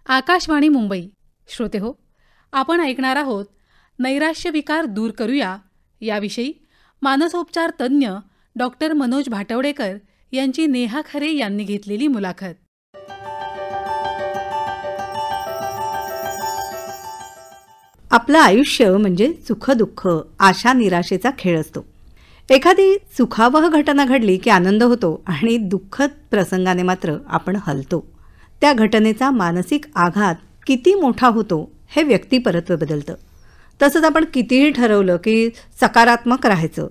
आकाशवाणी मुंबई. श्रोते हो, आपण ऐकणार आहोत नैराश्य विकार दूर करूया याविषयी मानसोपचार तज्ज्ञ डॉक्टर मनोज भाटवडेकर यांची नेहा खरे यांनी घेतलेली मुलाखत. आपलं आयुष्य म्हणजे सुखदुःख, आशा निराशेचा खेळ असतो. एखादी सुखावह घटना घडली की आनंद होतो आणि दुःखद प्रसंगाने मात्र आपण हलतो. त्या घटनेचा मानसिक आघात किती मोठा होतो हे व्यक्तिपरत्वे बदलतं. तसंच आपण कितीही ठरवलं की सकारात्मक राहायचं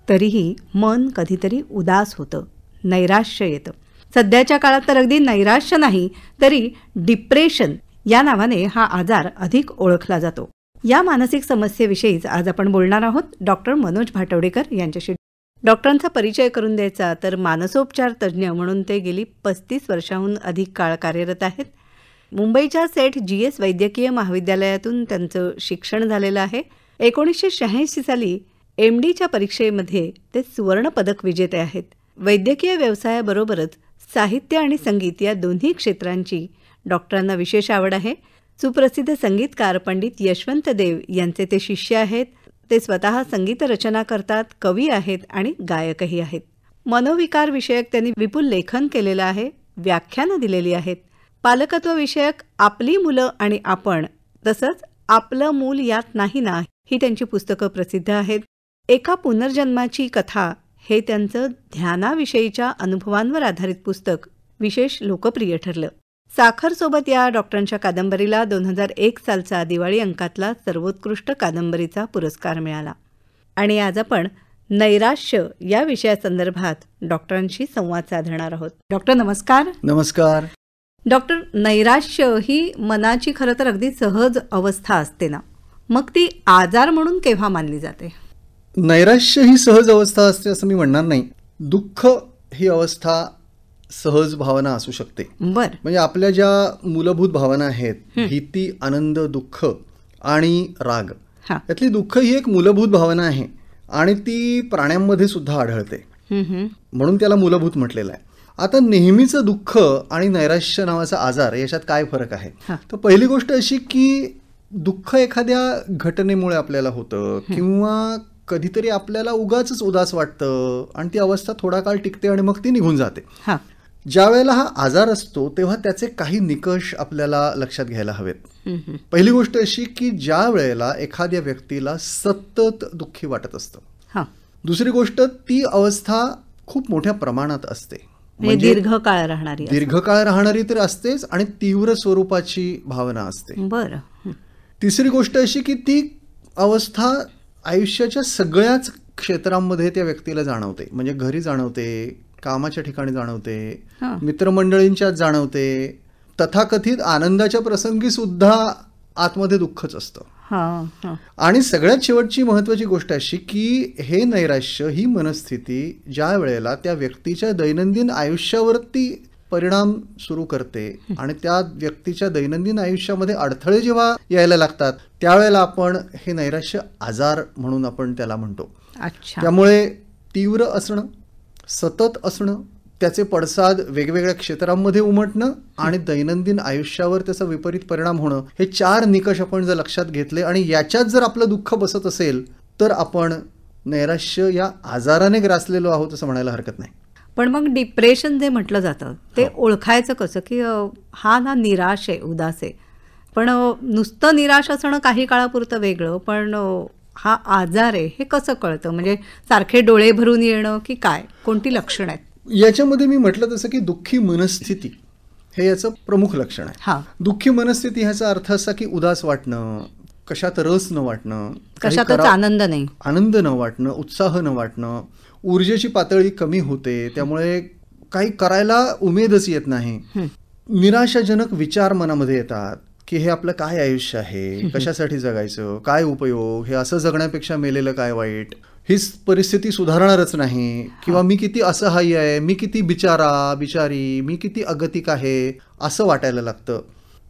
तरीही मन कधीतरी उदास होतं, नैराश्य येतं. सध्याच्या काळात तर अगदी नैराश्य नाही तरी डिप्रेशन या नावाने हा आजार अधिक ओळखला जातो. या मानसिक समस्येविषयीच आज आपण बोलणार आहोत डॉक्टर मनोज भाटवडेकर यांच्याशी. डॉक्टरांचा परिचय करून द्यायचा तर मानसोपचार तज्ज्ञ म्हणून ते गेली 35 वर्षांहून अधिक काळ कार्यरत आहेत. मुंबईच्या सेठ GS वैद्यकीय महाविद्यालयातून त्यांचं शिक्षण झालेलं आहे. 1986 साली MDच्या परीक्षेमध्ये ते सुवर्णपदक विजेते आहेत. वैद्यकीय व्यवसायाबरोबरच साहित्य आणि संगीत या दोन्ही क्षेत्रांची डॉक्टरांना विशेष आवड आहे. सुप्रसिद्ध संगीतकार पंडित यशवंत देव यांचे ते शिष्य आहेत. ते स्वतः संगीत रचना करतात, कवी आहेत आणि गायकही आहेत. मनोविकार विषयक त्यांनी विपुल लेखन केलेलं आहे, व्याख्यानं दिलेली आहेत. पालकत्व विषयक आपली मुलं आणि आपण, तसंच आपलं मूल यात नाही ना, ही त्यांची पुस्तकं प्रसिद्ध आहेत. एका पुनर्जन्माची कथा हे त्यांचं ध्यानाविषयीच्या अनुभवांवर आधारित पुस्तक विशेष लोकप्रिय ठरलं. साखरसोबत या डॉक्टरांच्या कादंबरीला 2001 सालचा दिवाळी अंकातला सर्वोत्कृष्ट कादंबरीचा पुरस्कार मिळाला. आणि आज आपण नैराश्य या विषयासंदर्भात डॉक्टरांशी संवाद साधणार आहोत. डॉक्टर नमस्कार. नमस्कार. डॉक्टर, नैराश्य ही मनाची खरं तर अगदी सहज अवस्था असते ना, मग ती आजार म्हणून केव्हा मानली जाते? नैराश्य ही सहज अवस्था असते असं मी म्हणणार नाही. दुःख ही अवस्था सहज भावना असू शकते. बरं. म्हणजे आपल्या ज्या मूलभूत भावना आहेत, भीती, आनंद, दुःख आणि राग, यातली दुःख ही एक मूलभूत भावना आहे आणि ती प्राण्यांमध्ये सुद्धा आढळते, म्हणून त्याला मूलभूत म्हटलेलं आहे. आता नेहमीचं दुःख आणि नैराश्य नावाचा आजार याच्यात काय फरक आहे? तर पहिली गोष्ट अशी की दुःख एखाद्या घटनेमुळे आपल्याला होतं किंवा कधीतरी आपल्याला उगाच उदास वाटतं आणि ती अवस्था थोडा काळ टिकते आणि मग ती निघून जाते. ज्या वेळेला हा आजार असतो तेव्हा त्याचे काही निकष आपल्याला लक्षात घ्यायला हवेत. पहिली गोष्ट अशी की ज्या वेळेला एखाद्या व्यक्तीला सतत दुःखी वाटत असतं. दुसरी गोष्ट, ती अवस्था खूप मोठ्या प्रमाणात असते, म्हणजे दीर्घकाळ राहणारी तर असतेच आणि तीव्र स्वरूपाची भावना असते. बरं. तिसरी गोष्ट अशी की ती अवस्था आयुष्याच्या सगळ्याच क्षेत्रांमध्ये त्या व्यक्तीला जाणवते. म्हणजे घरी जाणवते, कामाच्या ठिकाणी जाणवते, मित्रमंडळींच्यात जाणवते, तथाकथित आनंदाच्या प्रसंगी सुद्धा आतमध्ये दुःखच असतं. आणि सगळ्यात शेवटची महत्वाची गोष्ट अशी की हे नैराश्य ही मनस्थिती ज्या वेळेला त्या व्यक्तीच्या दैनंदिन आयुष्यावरती परिणाम सुरू करते आणि त्या व्यक्तीच्या दैनंदिन आयुष्यामध्ये अडथळे जेव्हा यायला लागतात त्यावेळेला आपण हे नैराश्य आजार म्हणून आपण त्याला म्हणतो. त्यामुळे तीव्र असणं, सतत असणं, त्याचे पडसाद वेगवेगळ्या क्षेत्रांमध्ये उमटणं आणि दैनंदिन आयुष्यावर त्याचा विपरीत परिणाम होणं, हे 4 निकष आपण जर लक्षात घेतले आणि याच्यात जर आपलं दुःख बसत असेल तर आपण नैराश्य या आजाराने ग्रासलेलो आहोत असं म्हणायला हरकत नाही. पण मग डिप्रेशन जे म्हटलं जातं ते ओळखायचं कसं की हा ना निराश आहे, उदास आहे, पण नुसतं निराश असणं काही काळापुरतं वेगळं, पण हा आजार आहे हे कसं कळतं? म्हणजे सारखे डोळे भरून येणं की काय, कोणती लक्षणं आहेत? याच्यामध्ये मी म्हटलं तसं की दुःखी मनस्थिती हे याचं प्रमुख लक्षण आहे. दुःखी मनस्थिती ह्याचा अर्थ असा की उदास वाटणं, कशात रस न वाटणं, कशातच आनंद न वाटणं, उत्साह न वाटणं, ऊर्जेची पातळी कमी होते, त्यामुळे काही करायला उमेदच येत नाही, निराशाजनक विचार मनामध्ये येतात की हे आपलं काय आयुष्य आहे, कशासाठी जगायचं, काय उपयोग, हे असं जगण्यापेक्षा मेलेलं काय वाईट, हीच परिस्थिती सुधारणारच नाही, किंवा मी किती असहाय्य आहे, मी किती बिचारी, मी किती अगतिक आहे असं वाटायला लागतं.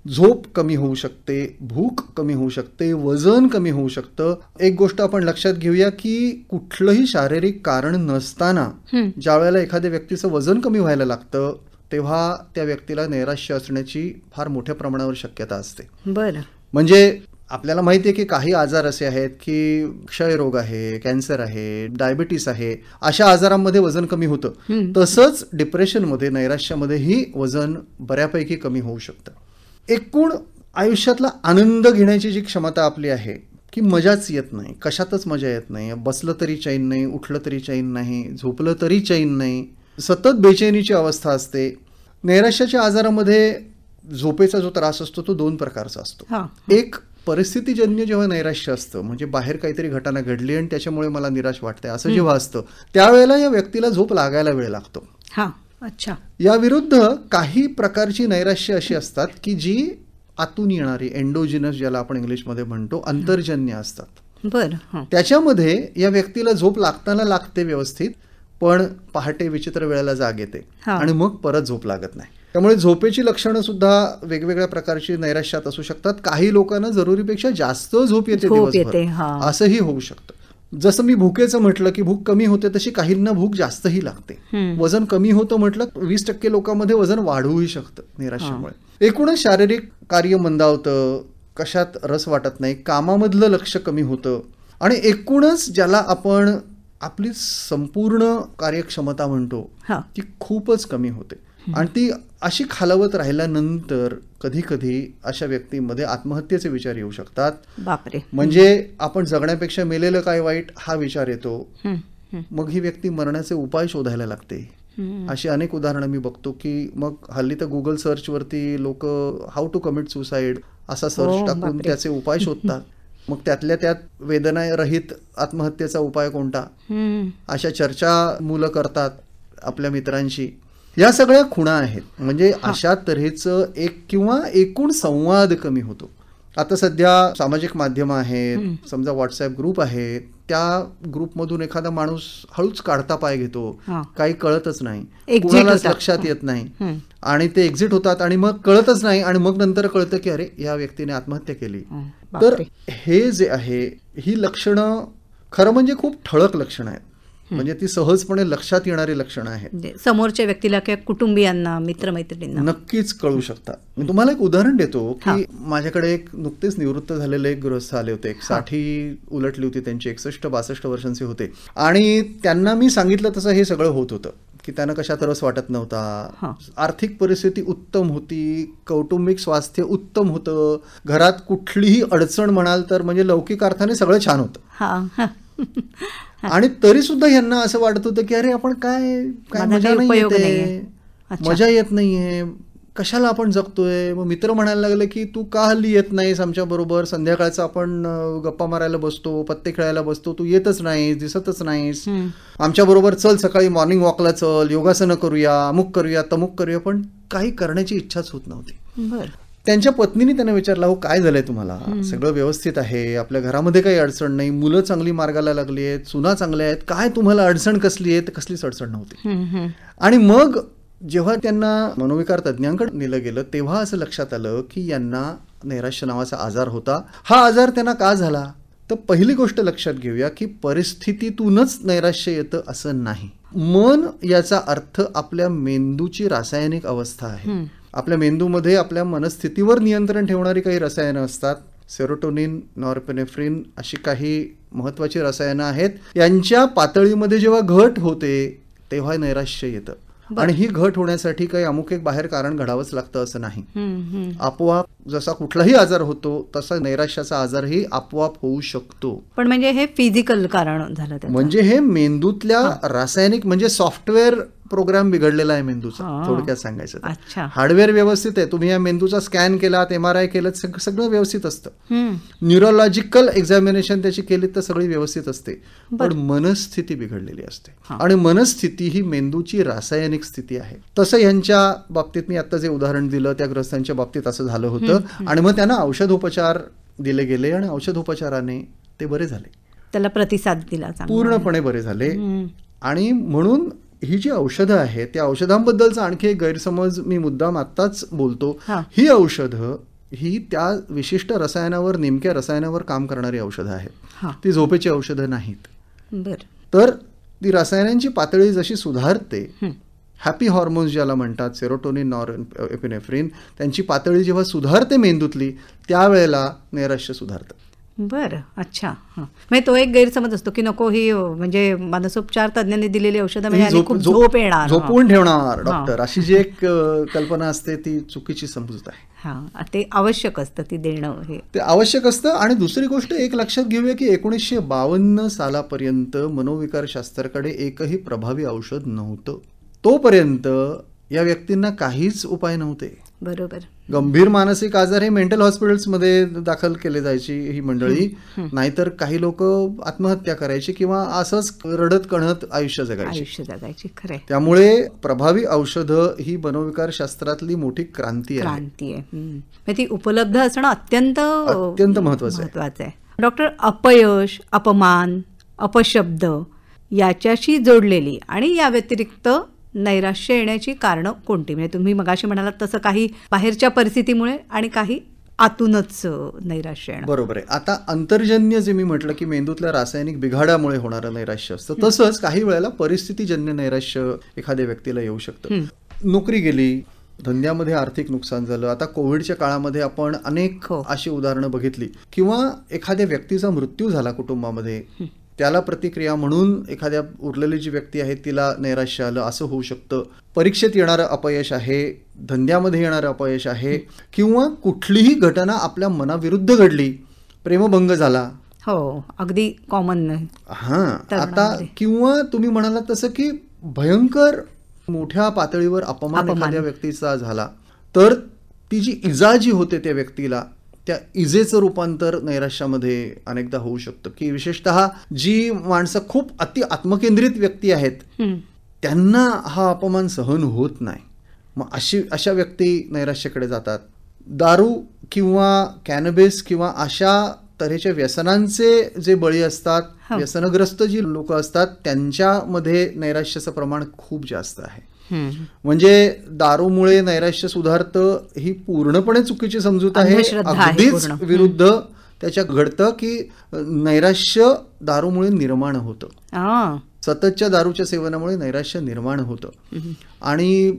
झोप कमी होऊ शकते, भूक कमी होऊ शकते, वजन कमी होऊ शकतं. एक गोष्ट आपण लक्षात घेऊया की कुठलंही शारीरिक कारण नसताना ज्या वेळेला एखाद्या व्यक्तीचं वजन कमी व्हायला लागतं तेव्हा त्या व्यक्तीला नैराश्य असण्याची फार मोठ्या प्रमाणावर शक्यता असते. बरं. म्हणजे आपल्याला माहिती आहे की काही आजार असे आहेत की क्षयरोग आहे, कॅन्सर आहे, डायबिटीस आहे, अशा आजारांमध्ये वजन कमी होतं. तसंच डिप्रेशनमध्ये, नैराश्यामध्येही वजन बऱ्यापैकी कमी होऊ शकतं. एकूण आयुष्यातला आनंद घेण्याची जी क्षमता आपली आहे की मजाच येत नाही, कशातच मजा येत नाही. बसलं तरी चैन नाही, उठलं तरी चैन नाही, झोपलं तरी चैन नाही, सतत बेचैनीची अवस्था असते. नैराश्याच्या आजारामध्ये झोपेचा जो त्रास असतो तो 2 प्रकारचा असतो. एक परिस्थितीजन्य जेव्हा नैराश्य असतं, म्हणजे बाहेर काहीतरी घटना घडली आणि त्याच्यामुळे मला निराश वाटतंय असं जेव्हा असतं, त्यावेळेला या व्यक्तीला झोप लागायला वेळ लागतो. अच्छा. या विरुद्ध काही प्रकारची नैराश्य अशी असतात की जी आतून येणारी, एंडोजिनस ज्याला आपण इंग्लिशमध्ये म्हणतो, अंतर्जन्य असतात. बरं. त्याच्यामध्ये या व्यक्तीला झोप लागताना लागते व्यवस्थित, पण पहाटे विचित्र वेळेला जाग येते आणि मग परत झोप लागत नाही. त्यामुळे झोपेची लक्षणं सुद्धा वेगवेगळ्या प्रकारची नैराश्यात असू शकतात. काही लोकांना जरुरीपेक्षा जास्त झोप येते दिवसभर, असंही होऊ शकतं. जसं मी भुकेचं म्हटलं की भूक कमी होते, तशी काहींना भूक जास्तही लागते. वजन कमी होतं म्हटलं, 20% लोकांमध्ये वजन वाढूही शकतं नैराश्यामुळे. एकूणच शारीरिक कार्य मंदावतं, कशात रस वाटत नाही, कामामधलं लक्ष कमी होतं आणि एकूणच ज्याला आपण आपली संपूर्ण कार्यक्षमता म्हणतो ती खूपच कमी होते. आणि ती अशी खालवत राहिल्यानंतर कधी कधी अशा व्यक्तींमध्ये आत्महत्येचे विचार येऊ शकतात. बापरे. म्हणजे आपण जगण्यापेक्षा मेलेलं काय वाईट हा विचार येतो. मग ही व्यक्ती मरण्याचे उपाय शोधायला लागते. अशी अनेक उदाहरणं मी बघतो की मग हल्ली तर गुगल सर्चवरती लोक हाऊ टू कमिट सुसाईड असा सर्च टाकून त्याचे उपाय शोधतात. मग त्यातल्या त्यात वेदनारहित आत्महत्येचा उपाय कोणता, अशा चर्चा मुलं करतात आपल्या मित्रांशी. या सगळ्या खुणा आहेत. म्हणजे अशा तऱ्हेचं एक किंवा एकूण संवाद कमी होतो. आता सध्या सामाजिक माध्यमं आहेत, समजा व्हॉट्सअप ग्रुप आहे, त्या ग्रुपमधून एखादा माणूस हळूच काढता पाय घेतो, काही कळतच नाही, कुणालाच लक्षात येत नाही आणि ते एक्झिट होतात आणि मग कळतच नाही आणि मग नंतर कळतं की अरे या व्यक्तीने आत्महत्या केली. तर हे जे आहे, ही लक्षणं खरं म्हणजे खूप ठळक लक्षणं आहेत. म्हणजे ती सहजपणे लक्षात येणारी लक्षणं आहेत. समोरच्या व्यक्तीला किंवा कुटुंबियांना, मित्रमैत्रिणींना नक्कीच कळू शकतात. मी तुम्हाला एक उदाहरण देतो की माझ्याकडे एक नुकतेच निवृत्त झालेले एक गृहस्थ आले होते. 60 उलटली होती त्यांची, 61-62 वर्षांचे होते आणि त्यांना मी सांगितलं तसं हे सगळं होत होतं की त्यांना कशात रस वाटत नव्हता, आर्थिक परिस्थिती उत्तम होती, कौटुंबिक स्वास्थ्य उत्तम होतं, घरात कुठलीही अडचण म्हणाल तर म्हणजे लौकिक अर्थाने सगळं छान होतं. आणि तरी सुद्धा यांना असं वाटत होतं की अरे आपण काय मजा नाही येते, मजा येत नाहीये, कशाला आपण जगतोय. मग मित्र म्हणायला लागले की तू का हल्ली येत नाहीस आमच्या बरोबर, संध्याकाळचं आपण गप्पा मारायला बसतो, पत्ते खेळायला बसतो, तू येतच नाहीस, दिसतच नाहीस, आमच्या बरोबर चल, सकाळी मॉर्निंग वॉकला चल, योगासनं करूया, अमुक करूया, तमुक करूया. पण काही करण्याची इच्छाच होत नव्हती. त्यांच्या पत्नीने त्यांना विचारलं, हो काय झालंय तुम्हाला, सगळं व्यवस्थित आहे, आपल्या घरामध्ये काही अडचण नाही, मुलं चांगली मार्गाला लागली आहेत, सुना चांगल्या आहेत, काय तुम्हाला अडचण कसली आहे. कसलीच अडचण नव्हती. आणि मग जेव्हा त्यांना मनोविकार तज्ज्ञांकडे नेलं गेलं तेव्हा असं लक्षात आलं की यांना नैराश्य नावाचा आजार होता. हा आजार त्यांना का झाला, तर पहिली गोष्ट लक्षात घेऊया की परिस्थितीतूनच नैराश्य येतं असं नाही. मन याचा अर्थ आपल्या मेंदूची रासायनिक अवस्था आहे. आपल्या मेंदूमध्ये आपल्या मनस्थितीवर नियंत्रण ठेवणारी काही रसायनं असतात. सेरोटोनिन, नॉरपेनेफ्रिन अशी काही महत्वाची रसायनं आहेत. यांच्या पातळीमध्ये जेव्हा घट होते तेव्हा नैराश्य येतं. आणि ही घट होण्यासाठी काही अमुक एक बाहेर कारण घडावंच लागतं असं नाही. आपोआप जसा कुठलाही आजार होतो तसा नैराश्याचा आजारही आपोआप होऊ शकतो. पण म्हणजे हे फिजिकल कारण झालं, म्हणजे हे मेंदूतल्या रासायनिक म्हणजे सॉफ्टवेअर प्रोग्राम बिघडलेला आहे मेंदूचा, थोडक्यात सांगायचं. हार्डवेअर व्यवस्थित आहे, तुम्ही या मेंदूचा स्कॅन केला, MRI केलं, सगळं व्यवस्थित असतं. न्यूरोलॉजिकल एक्झामिनेशन त्याची केली तर सगळी व्यवस्थित असते. पण मनस्थिती बिघडलेली असते आणि मनस्थिती ही मेंदूची रासायनिक स्थिती आहे. तसं यांच्या बाबतीत मी आता जे उदाहरण दिलं त्या ग्रस्तांच्या बाबतीत असं झालं होतं. आणि मग त्यांना औषधोपचार दिले गेले आणि औषधोपचाराने ते बरे झाले, त्याला प्रतिसाद दिला, पूर्णपणे बरे झाले. आणि म्हणून ही जी औषधं आहेत त्या औषधांबद्दलचा आणखी एक गैरसमज मी मुद्दाम आत्ताच बोलतो. ही औषधं ही त्या विशिष्ट रसायनावर, नेमक्या रसायनावर काम करणारी औषधं आहेत, ती झोपेची औषधं नाहीत. तर ती रसायनांची पातळी जशी सुधारते, हॅपी हॉर्मोन्स ज्याला म्हणतात, सेरोटोनिन, नॉरएपिनेफ्रिन, त्यांची पातळी जेव्हा सुधारते मेंदूतली, त्यावेळेला नैराश्य सुधारतं. बरं, अच्छा. हां, म्हणजे तो एक गैरसमज असतो की नको ही म्हणजे मानसोपचार तज्ञांनी दिलेली औषधं म्हणजे खूप झोप येणार, झोपवून ठेवणार डॉक्टर, अशी जी एक कल्पना असते ती चुकीची समजूत आहे. हां, ते आवश्यक असतं, ती देणं हे ते आवश्यक असतं. आणि दुसरी गोष्ट एक लक्षात घेऊया की 1952 सालापर्यंत मनोविकारशास्त्राकडे एकही प्रभावी औषध नव्हतं. तोपर्यंत या व्यक्तींना काहीच उपाय नव्हते. बरोबर. गंभीर मानसिक आजार हे मेंटल हॉस्पिटल्समध्ये दाखल केले जायची ही मंडळी, नाहीतर काही लोक आत्महत्या करायची किंवा असंच रडत कणत आयुष्य जगायची. खरं. त्यामुळे प्रभावी औषधं ही मनोविकार शास्त्रातली मोठी क्रांती आहे. ती उपलब्ध असणं अत्यंत महत्वाचं आहे. डॉक्टर, अपयश, अपमान, अपशब्द याच्याशी जोडलेली आणि या व्यतिरिक्त नैराश्य येण्याची कारणं कोणती? म्हणजे तुम्ही मगाशी म्हणालात तसं काही बाहेरच्या परिस्थितीमुळे आणि काही आतूनच नैराश्य येणं. बरोबर आहे. आता अंतर्जन्य जे मी म्हटलं की मेंदूतल्या रासायनिक बिघाडामुळे होणारं नैराश्य असतं, तसंच काही वेळेला परिस्थितीजन्य नैराश्य एखाद्या व्यक्तीला येऊ शकतं. नोकरी गेली, धंद्यामध्ये आर्थिक नुकसान झालं. आता कोविडच्या काळामध्ये आपण अनेक अशी उदाहरणं बघितली, किंवा एखाद्या व्यक्तीचा मृत्यू झाला कुटुंबामध्ये, त्याला प्रतिक्रिया म्हणून एखाद्या उरलेली जी व्यक्ती आहे तिला नैराश्य आलं, असं होऊ शकतं. परीक्षेत येणारं अपयश आहे, धंद्यामध्ये येणारं अपयश आहे, किंवा कुठलीही घटना आपल्या मनाविरुद्ध घडली, प्रेमभंग झाला. अगदी कॉमन. आता किंवा तुम्ही म्हणालात तसं की भयंकर मोठ्या पातळीवर अपमान एखाद्या व्यक्तीचा झाला, तर ती जी इजा जी होते त्या व्यक्तीला, त्या इजेचं रूपांतर नैराश्यामध्ये अनेकदा होऊ शकतं. की विशेषतः जी माणसं खूप अति आत्मकेंद्रित व्यक्ती आहेत, त्यांना हा अपमान सहन होत नाही. मग अशा व्यक्ती नैराश्याकडे जातात. दारू किंवा कॅनबिस किंवा अशा तऱ्हेच्या व्यसनांचे जे बळी असतात, व्यसनग्रस्त जी लोक असतात, त्यांच्यामध्ये नैराश्याचं प्रमाण खूप जास्त आहे. म्हणजे दारूमुळे नैराश्य सुधारतं ही पूर्णपणे चुकीची समजूत आहे. अगदीच विरुद्ध त्याच्या घडतं की नैराश्य दारूमुळे निर्माण होतं. सततच्या दारूच्या सेवनामुळे नैराश्य निर्माण होतं, आणि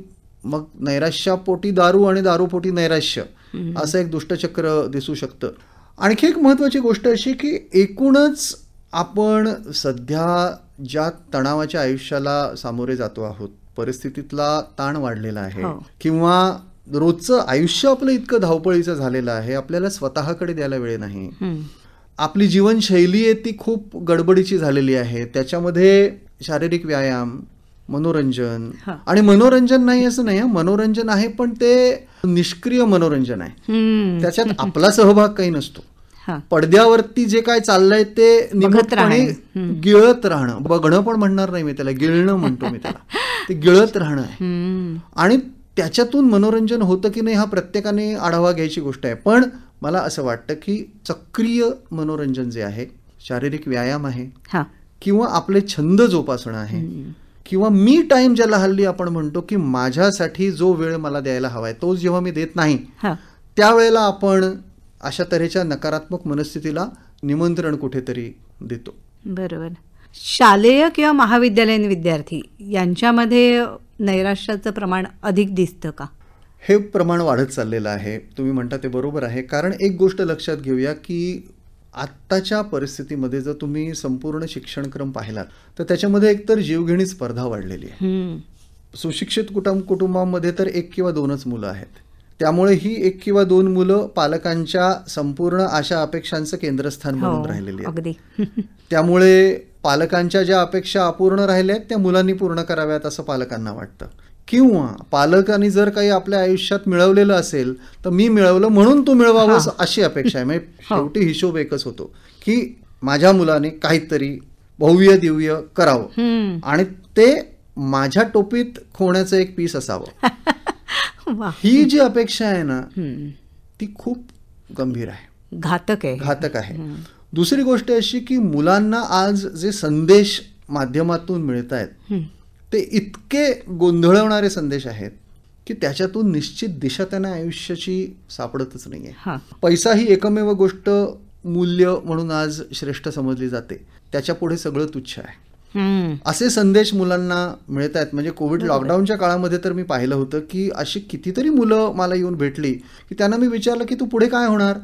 मग नैराश्यापोटी दारू आणि दारूपोटी नैराश्य असं एक दुष्टचक्र दिसू शकतं. आणखी एक महत्वाची गोष्ट अशी की एकूणच आपण सध्या ज्या तणावाच्या आयुष्याला सामोरे जातो आहोत, परिस्थितीतला ताण वाढलेला आहे, किंवा रोजचं आयुष्य आपलं इतकं धावपळीचं झालेलं आहे, आपल्याला स्वतःकडे द्यायला वेळ नाही. आपली जीवनशैली आहे ती खूप गडबडीची झालेली आहे. त्याच्यामध्ये शारीरिक व्यायाम, मनोरंजन, आणि मनोरंजन नाही असं नाही, मनोरंजन आहे पण ते निष्क्रिय मनोरंजन आहे, त्याच्यात आपला सहभाग काही नसतो. पडद्यावरती जे काय चाललंय ते निमूटपणे गिळत राहणं, बघणं पण म्हणणार नाही मी त्याला, गिळणं म्हणतो मी त्याला, ते गिळत राहणं आहे. आणि त्याच्यातून मनोरंजन होतं की नाही हा प्रत्येकाने आढावा घ्यायची गोष्ट आहे. पण मला असं वाटतं की सक्रिय मनोरंजन जे आहे, शारीरिक व्यायाम आहे, किंवा आपले छंद जोपासणं आहे, किंवा मी टाइम ज्याला हल्ली आपण म्हणतो की माझ्यासाठी जो वेळ मला द्यायला हवाय तो जेव्हा मी देत नाही, त्यावेळेला आपण अशा तऱ्हेच्या नकारात्मक मनस्थितीला निमंत्रण कुठेतरी देतो. बरोबर. शालेय किंवा महाविद्यालयीन विद्यार्थी यांच्यामध्ये नैराश्याचं प्रमाण अधिक दिसतं का? हे प्रमाण वाढत चाललेलं आहे. तुम्ही म्हणता ते बरोबर आहे. कारण एक गोष्ट लक्षात घेऊया की आत्ताच्या परिस्थितीमध्ये जर तुम्ही संपूर्ण शिक्षणक्रम पाहिलात तर त्याच्यामध्ये एकतर जीवघेणी स्पर्धा वाढलेली आहे. सुशिक्षित कुटुंबामध्ये तर 1 किंवा 2च मुलं आहेत. त्यामुळे ही 1 किंवा 2 मुलं पालकांच्या संपूर्ण आशा अपेक्षांचं केंद्रस्थान बनून राहिलेली आहेत. त्यामुळे पालकांच्या ज्या अपेक्षा अपूर्ण राहिल्या आहेत त्या मुलांनी पूर्ण कराव्यात असं पालकांना वाटतं. किंवा पालकांनी जर काही आपल्या आयुष्यात मिळवलेलं असेल तर मी मिळवलं म्हणून तू मिळवावंस अशी अपेक्षा आहे. म्हणजे शेवटी हिशोब एकच होतो की माझ्या मुलाने काहीतरी भव्य दिव्य करावं आणि ते माझ्या टोपीत खोण्याचं एक पीस असावं. ही जी अपेक्षा आहे ना ती खूप गंभीर आहे, घातक आहे. दुसरी गोष्ट अशी की मुलांना आज जे संदेश माध्यमातून मिळत आहेत ते इतके गोंधळवणारे संदेश आहेत की त्याच्यातून निश्चित दिशा त्यांना आयुष्याची सापडतच नाहीये. पैसा ही एकमेव गोष्ट मूल्य म्हणून आज श्रेष्ठ समजली जाते, त्याच्या पुढे सगळं तुच्छ आहे. असे संदेश मुलांना मिळत आहेत. म्हणजे कोविड लॉकडाऊनच्या काळामध्ये तर मी पाहिलं होतं की अशी कितीतरी मुलं मला येऊन भेटली की त्यांना मी विचारलं की तू पुढे काय होणार,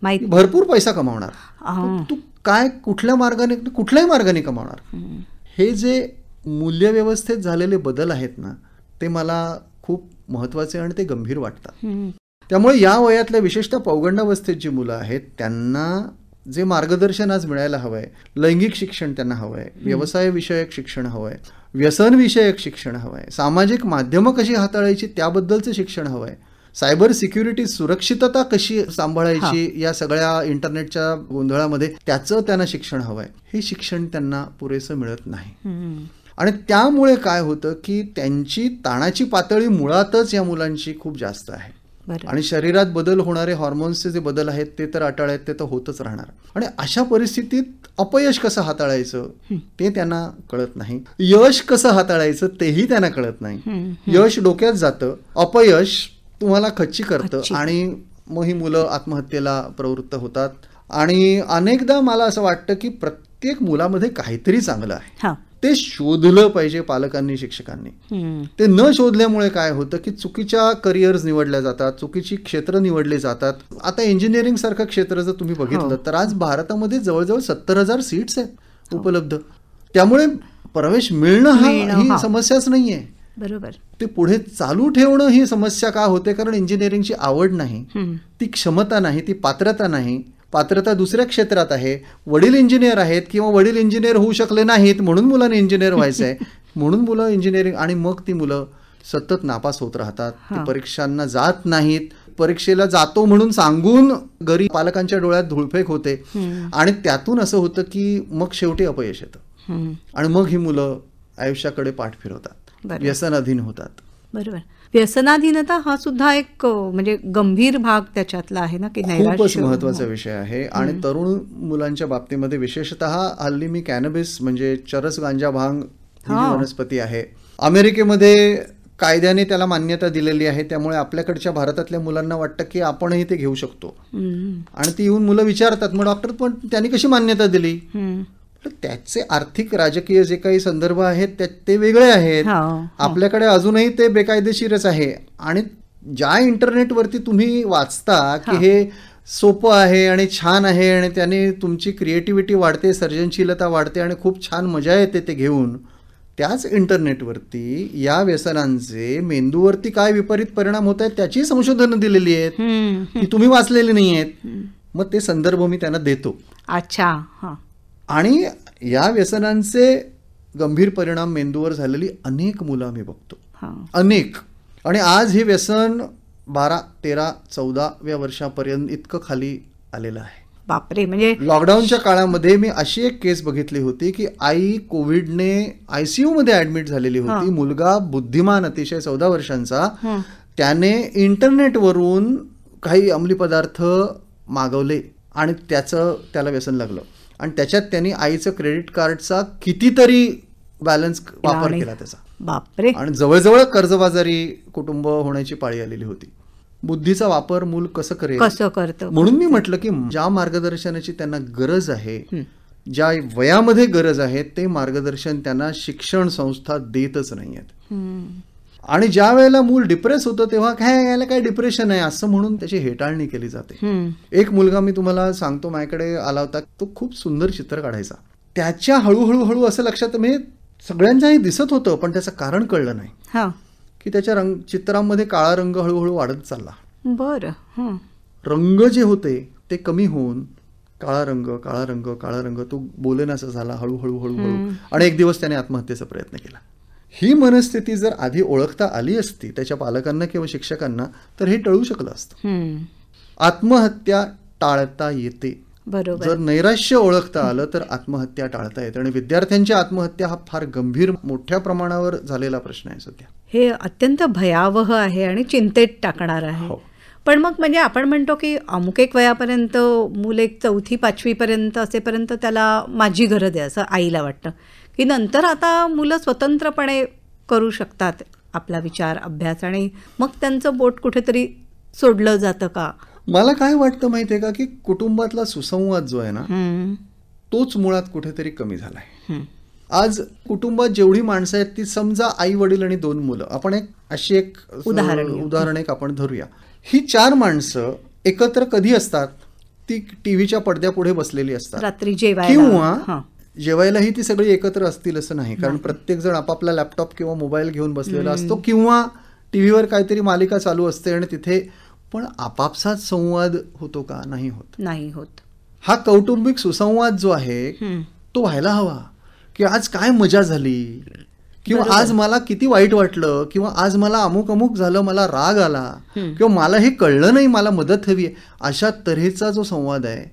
भरपूर पैसा कमावणार, तू काय कुठल्याही मार्गाने कमावणार. हे जे मूल्यव्यवस्थेत झालेले बदल आहेत ना, ते मला खूप महत्वाचे आणि ते गंभीर वाटतात. त्यामुळे या वयातल्या विशेषतः पौगंडावस्थेत जी मुलं आहेत त्यांना जे मार्गदर्शन आज मिळायला हवंय, लैंगिक शिक्षण त्यांना हवंय, व्यवसाय विषयक शिक्षण हवंय, व्यसन विषयक शिक्षण हवंय, सामाजिक माध्यमं कशी हाताळायची त्याबद्दलचं शिक्षण हवंय, सायबर सिक्युरिटी सुरक्षितता कशी सांभाळायची या सगळ्या इंटरनेटच्या गोंधळामध्ये त्याचं त्यांना शिक्षण हवंय. हे शिक्षण त्यांना पुरेसं मिळत नाही. आणि त्यामुळे काय होतं की त्यांची ताणाची पातळी मुळातच या मुलांची खूप जास्त आहे. आणि शरीरात बदल होणारे हॉर्मोन्सचे जे बदल आहेत ते तर अटळ आहेत, ते तर होतच राहणार. आणि अशा परिस्थितीत अपयश कसं हाताळायचं ते त्यांना कळत नाही, यश कसं हाताळायचं तेही त्यांना कळत नाही. यश डोक्यात जातं, अपयश तुम्हाला खच्ची करतं आणि मग ही मुलं आत्महत्येला प्रवृत्त होतात. आणि अनेकदा मला असं वाटतं की प्रत्येक मुलामध्ये काहीतरी चांगलं आहे, ते शोधलं पाहिजे पालकांनी, शिक्षकांनी. ते न शोधल्यामुळे काय होतं की चुकीच्या करिअर्स निवडल्या जातात, चुकीची क्षेत्र निवडली जातात. आता इंजिनिअरिंग सारखं क्षेत्र जर तुम्ही बघितलं तर आज भारतामध्ये जवळजवळ 70,000 सीट्स आहेत उपलब्ध. त्यामुळे प्रवेश मिळणं ही समस्याच नाहीये. बरोबर. ते पुढे चालू ठेवणं ही समस्या का होते, कारण इंजिनिअरिंगची आवड नाही, ती क्षमता नाही, ती पात्रता नाही. पात्रता दुसऱ्या क्षेत्रात आहे, वडील इंजिनियर आहेत किंवा वडील इंजिनियर होऊ शकले नाहीत म्हणून मुलांना इंजिनियर व्हायचं आहे, म्हणून मुलं इंजिनिअरिंग, आणि मग ती मुलं सतत नापास होत राहतात, ती परीक्षांना जात नाहीत. परीक्षेला जातो म्हणून सांगून घरी पालकांच्या डोळ्यात धुळफेक होते आणि त्यातून असं होतं की मग शेवटी अपयश येतं आणि मग ही मुलं आयुष्याकडे पाठ फिरवतात, व्यसनाधीन होतात. बरोबर. व्यसनाधीनता हा सुद्धा एक म्हणजे गंभीर भाग त्याच्यातला आहे ना, की खूपच महत्वाचा विषय आहे. आणि तरुण मुलांच्या बाबतीमध्ये विशेषतः हल्ली मी कॅनबिस म्हणजे चरस, गांजा, भांग ही वनस्पती आहे, अमेरिकेमध्ये कायद्याने त्याला मान्यता दिलेली आहे. त्यामुळे आपल्याकडच्या भारतातल्या मुलांना वाटतं की आपणही ते घेऊ शकतो. आणि ती येऊन मुलं विचारतात, मग डॉक्टर पण त्यांनी कशी मान्यता दिली? त्याचे आर्थिक राजकीय जे काही संदर्भ आहेत ते वेगळे आहेत. आपल्याकडे अजूनही ते बेकायदेशीरच आहे. आणि ज्या इंटरनेटवरती तुम्ही वाचता की हे सोपं आहे आणि छान आहे आणि त्याने तुमची क्रिएटिव्हिटी वाढते, सर्जनशीलता वाढते आणि खूप छान मजा येते ते घेऊन, त्याच इंटरनेटवरती या व्यसनांचे मेंदूवरती काय विपरीत परिणाम होत आहेत त्याची संशोधनं दिलेली आहेत, ती तुम्ही वाचलेली नाही आहेत. मग ते संदर्भ मी त्यांना देतो. अच्छा. आणि या व्यसनांचे गंभीर परिणाम मेंदूवर झालेली अनेक मुलं आम्ही बघतो, अनेक. आणि आज हे व्यसन 12, 13, 14व्या वर्षापर्यंत इतकं खाली आलेलं आहे. बापरे. म्हणजे लॉकडाऊनच्या काळामध्ये मी अशी एक केस बघितली होती की आई कोविडने ICU मध्ये ऍडमिट झालेली होती. मुलगा बुद्धिमान अतिशय 14 वर्षांचा, त्याने इंटरनेटवरून काही अंमली पदार्थ मागवले आणि त्याला व्यसन लागलं. आणि त्याच्यात त्यांनी आईचं क्रेडिट कार्डचा कितीतरी बॅलन्स वापर केला त्याचा. बापरे. आणि जवळजवळ कर्जबाजारी कुटुंब होण्याची पाळी आलेली होती. बुद्धीचा वापर मूल कसं करतं, म्हणून मी म्हटलं की ज्या मार्गदर्शनाची त्यांना गरज आहे, ज्या वयामध्ये गरज आहे, ते मार्गदर्शन त्यांना शिक्षण संस्था देतच नाही आहेत. आणि ज्या वेळेला मूल डिप्रेस होतं तेव्हा काय याला काय डिप्रेशन आहे असं म्हणून त्याची हेटाळणी केली जाते. एक मुलगा मी तुम्हाला सांगतो, माझ्याकडे आला होता, तो खूप सुंदर चित्र काढायचा. त्याच्या हळूहळू असं लक्षात, म्हणजे सगळ्यांच्याही दिसत होतं पण त्याचं कारण कळलं नाही की त्याच्या चित्रांमध्ये काळा रंग हळूहळू वाढत चालला. बरं. रंग जे होते ते कमी होऊन काळा रंग काळा रंग काळा रंग, तो बोलेनासा झाला हळूहळू. आणि एक दिवस त्याने आत्महत्येचा प्रयत्न केला. ही मनस्थिती जर आधी ओळखता आली असती त्याच्या पालकांना किंवा शिक्षकांना तर हे टळू शकलं असतं. आत्महत्या टाळता येते. बरोबर. जर नैराश्य ओळखता आलं तर आत्महत्या टाळता येते. आणि विद्यार्थ्यांच्या आत्महत्या हा फार गंभीर मोठ्या प्रमाणावर झालेला प्रश्न आहे सध्या. हे अत्यंत भयावह आहे आणि चिंतेत टाकणार आहे. पण मग म्हणजे आपण म्हणतो की अमुक एक वयापर्यंत मूल एक 4थी 5वी पर्यंत असेपर्यंत त्याला माझी गरज आहे असं आईला वाटतं, की नंतर आता मुलं स्वतंत्रपणे करू शकतात आपला विचार अभ्यास आणि मग त्यांचं बोट कुठेतरी सोडलं जातं का? मला काय वाटतं माहितीये का, की कुटुंबातला सुसंवाद जो आहे ना तोच मुळात कुठेतरी कमी झालाय. आज कुटुंबात जेवढी माणसं आहेत ती समजा आई वडील आणि 2 मुलं, आपण अशी एक उदाहरण एक आपण धरूया. ही 4 माणसं एकत्र कधी असतात? ती टीव्हीच्या पडद्यापुढे बसलेली असतात रात्री जेवायला, किंवा जेवायलाही ती सगळी एकत्र असतील असं नाही, कारण प्रत्येक जण आपापला लॅपटॉप किंवा मोबाईल घेऊन बसलेला असतो, किंवा टीव्हीवर काहीतरी मालिका चालू असते आणि तिथे पण आपापसात संवाद होतो का? नाही होत. हा कौटुंबिक सुसंवाद जो आहे तो व्हायला हवा, की आज काय मजा झाली, किंवा आज मला किती वाईट वाटलं, किंवा आज मला अमुक अमुक झालं, मला राग आला, किंवा मला हे कळलं नाही, मला मदत हवी आहे. अशा तऱ्हेचा जो संवाद आहे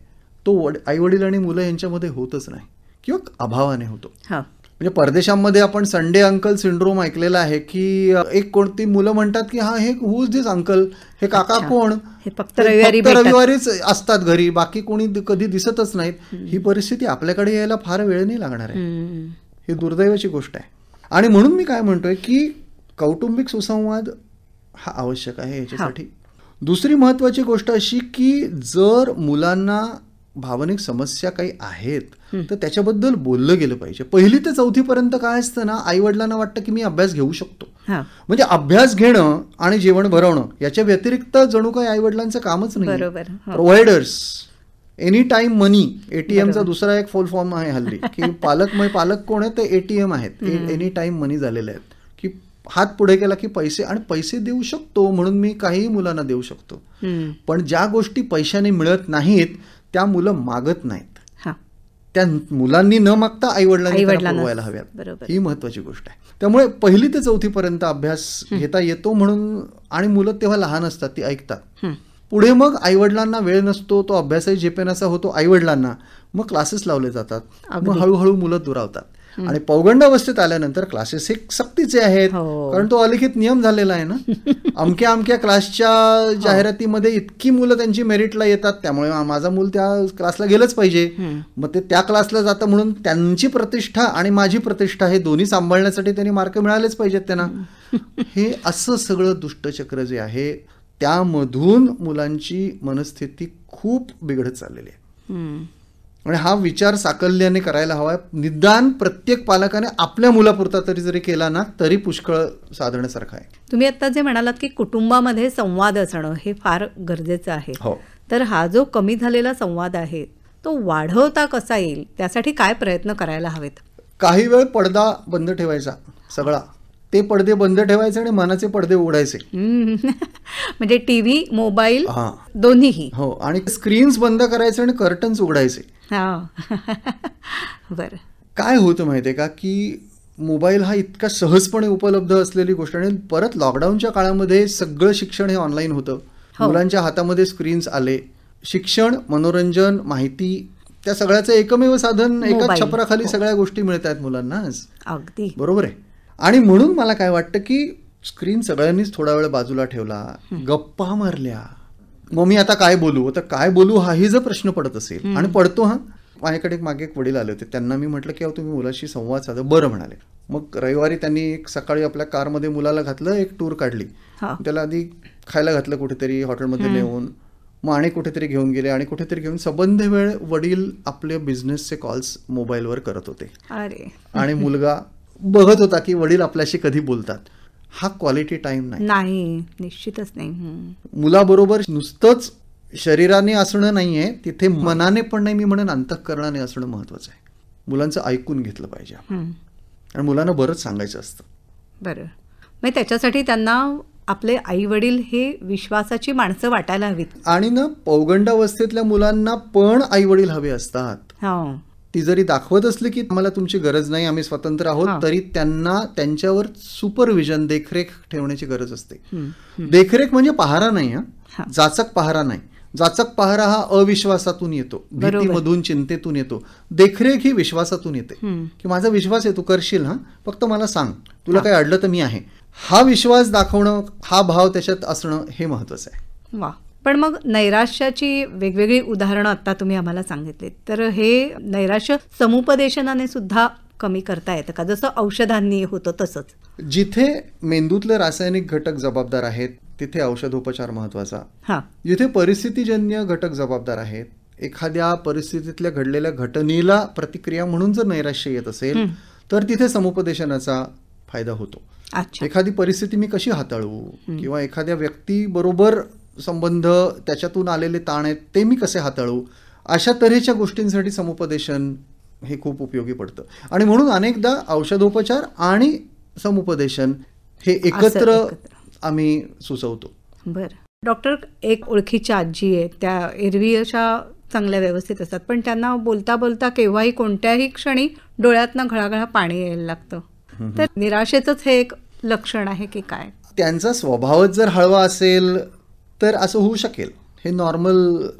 तो आई वडील आणि मुलं यांच्यामध्ये होतच नाही, किंवा अभावाने होतो. म्हणजे परदेशांमध्ये आपण संडे अंकल सिंड्रोम ऐकलेला आहे, की एक कोणती मुलं म्हणतात की हा हे हु इज दिस अंकल, हे काका कोण, फक्त रविवारीच असतात घरी, बाकी कोणी कधी दिसतच नाहीत. ही परिस्थिती आपल्याकडे यायला फार वेळ नाही लागणार आहे. ही दुर्दैवाची गोष्ट आहे. आणि म्हणून मी काय म्हणतोय की कौटुंबिक सुसंवाद हा आवश्यक आहे याच्यासाठी. दुसरी महत्वाची गोष्ट अशी की जर मुलांना भावनिक समस्या काही आहेत तर त्याच्याबद्दल बोललं गेलं पाहिजे. 1ली ते 4थी पर्यंत काय असतं ना, आई वडिलांना वाटतं की मी अभ्यास घेऊ शकतो, म्हणजे अभ्यास घेणं आणि जेवण भरवणं याच्या व्यतिरिक्त जणू काही आई वडिलांचं कामच नाही. प्रोव्हायडर्स, एनी टाइम मनी, एटीएमचा दुसरा एक फुल फॉर्म आहे हल्ली, की पालक कोण आहे तर एटीएम आहेत, एनी टाइम मनी झालेले आहेत, की हात पुढे केला की पैसे, आणि पैसे देऊ शकतो म्हणून मी काहीही मुलांना देऊ शकतो. पण ज्या गोष्टी पैशाने मिळत नाहीत त्या मुलं मागत नाहीत, त्या मुलांनी न मागता आई वडिलांनी पुरवायला हव्यात. ही महत्वाची गोष्ट आहे. त्यामुळे 1ली ते 4थी पर्यंत अभ्यास घेता येतो म्हणून, आणि मुलं तेव्हा लहान असतात, ती ऐकतात. पुढे मग आईवडिलांना वेळ नसतो, तो अभ्यासही झेपेनासा होतो आईवडिलांना, मग क्लासेस लावले जातात, मग हळूहळू मुलं दुरावतात. आणि पौगंडावस्थेत आल्यानंतर क्लासेस हे सक्तीचे आहेत, कारण तो अलिखित नियम झालेला आहे ना. अमक्या क्लासच्या जाहिरातीमध्ये इतकी मुलं त्यांची मेरिटला येतात, त्यामुळे माझा मूल त्या क्लासला गेलंच पाहिजे. मग ते त्या क्लासला जातं म्हणून त्यांची प्रतिष्ठा आणि माझी प्रतिष्ठा हे दोन्ही सांभाळण्यासाठी त्यांनी मार्क मिळालेच पाहिजेत त्यांना. हे असं सगळं दुष्टचक्र जे आहे त्यामधून मुलांची मनस्थिती खूप बिघडत चाललेली आहे. आणि हा विचार साकल्याने करायला हवा. निदान प्रत्येक पालकाने आपल्या मुलापुरता तरी जरी केला ना तरी पुष्कळ साधण्यासारखं आहे. तुम्ही आता जे म्हणालात की कुटुंबामध्ये संवाद असणं हे फार गरजेचं आहे, तर हा जो कमी झालेला संवाद आहे तो वाढवता कसा येईल, त्यासाठी काय प्रयत्न करायला हवेत? काही वेळ पडदा बंद ठेवायचा सगळा, ते पडदे बंद ठेवायचे आणि मनाचे पडदे उघडायचे. म्हणजे टीव्ही, मोबाईल दोन्हीही. हो, आणि स्क्रीन्स बंद करायचे आणि कर्टन्स उघडायचे. बरं. काय होतं माहितीये का की मोबाईल हा इतका सहजपणे उपलब्ध असलेली गोष्ट, आणि परत लॉकडाऊनच्या काळामध्ये सगळं शिक्षण हे ऑनलाईन होतं. मुलांच्या हातामध्ये स्क्रीन्स आले. शिक्षण, मनोरंजन, माहिती, त्या सगळ्याचं एकमेव साधन एकाच छपराखाली सगळ्या गोष्टी मिळत आहेत मुलांना. अगदी बरोबर आहे. आणि म्हणून मला काय वाटतं की स्क्रीन सगळ्यांनीच थोडा वेळ बाजूला ठेवला, गप्पा मारल्या. मग मी आता काय बोलू, आता काय बोलू हाही जर प्रश्न पडत असेल, आणि पडतो माझ्याकडे मागे एक वडील आले होते, त्यांना मी म्हटलं की अहो तुम्ही मुलाशी संवाद साधा. बरं म्हणाले. मग रविवारी त्यांनी एक सकाळी आपल्या कारमध्ये मुलाला घातलं, एक टूर काढली. त्याला आधी खायला घातलं कुठेतरी हॉटेलमध्ये नेऊन, मग आणि कुठेतरी घेऊन गेले, आणि कुठेतरी घेऊन संबंध वेळ वडील आपले बिझनेसचे कॉल्स मोबाईलवर करत होते. आणि मुलगा बघत होता की वडील आपल्याशी कधी बोलतात. हा क्वालिटी टाइम नाही, निश्चितच नाही. मुलाबरोबर नुसतंच शरीराने असणं नाहीये, तिथे मनाने पण नाही, मी म्हणेन अंतःकरणाने असणं महत्वाचं आहे. मुलांचं ऐकून घेतलं पाहिजे आणि मुलांना बरंच सांगायचं असतं. बरं. मग त्याच्यासाठी त्यांना आपले आई वडील हे विश्वासाची माणसं वाटायला हवीत. आणि ना पौगंडावस्थेतल्या मुलांना पण आई वडील हवे असतात. ती जरी दाखवत असली की आम्हाला तुमची गरज नाही, आम्ही स्वतंत्र आहोत, तरी त्यांना त्यांच्यावर सुपरविजन, देखरेख ठेवण्याची गरज असते. देखरेख म्हणजे पहारा नाही, जाचक पहारा नाही. जाचक पहारा हा अविश्वासातून येतो, भीतीमधून, चिंतेतून येतो. देखरेख ही विश्वासातून येते की माझा विश्वास आहे, तू करशील, फक्त मला सांग, तुला काही अडलं तर मी आहे. हा विश्वास दाखवणं, हा भाव त्याच्यात असणं हे महत्वाचं आहे. वा. पण मग नैराश्याची वेगवेगळी उदाहरणं आता तुम्ही आम्हाला सांगितलीत, तर हे नैराश्य समुपदेशनाने सुद्धा कमी करता येतं का, जसं औषधांनी होतं तसंच? जिथे मेंदूतले रासायनिक घटक जबाबदार आहेत तिथे औषधोपचार महत्वाचा. जिथे परिस्थितीजन्य घटक जबाबदार आहेत, एखाद्या परिस्थितीतल्या घडलेल्या घटनेला प्रतिक्रिया म्हणून जर नैराश्य येत असेल तर तिथे समुपदेशनाचा फायदा होतो. अच्छा. एखादी परिस्थिती मी कशी हाताळू किंवा एखाद्या व्यक्तीबरोबर संबंध, त्याच्यातून आलेले ताण आहेत ते मी कसे हाताळू, अशा तऱ्हेच्या गोष्टींसाठी समुपदेशन हे खूप उपयोगी पडतं. आणि म्हणून अनेकदा औषधोपचार आणि समुपदेशन हे एकत्र आम्ही सुचवतो. बरं डॉक्टर, एक ओळखीच्या आजी आहेत, त्या एरवी अशा चांगल्या व्यवस्थित असतात, पण त्यांना बोलता बोलता केव्हाही कोणत्याही क्षणी डोळ्यातनं घळाघळा पाणी यायला लागतं. तर निराशेचंच हे एक लक्षण आहे की काय? त्यांचा स्वभावच जर हळवा असेल तर असं होऊ शकेल. हे नॉर्मल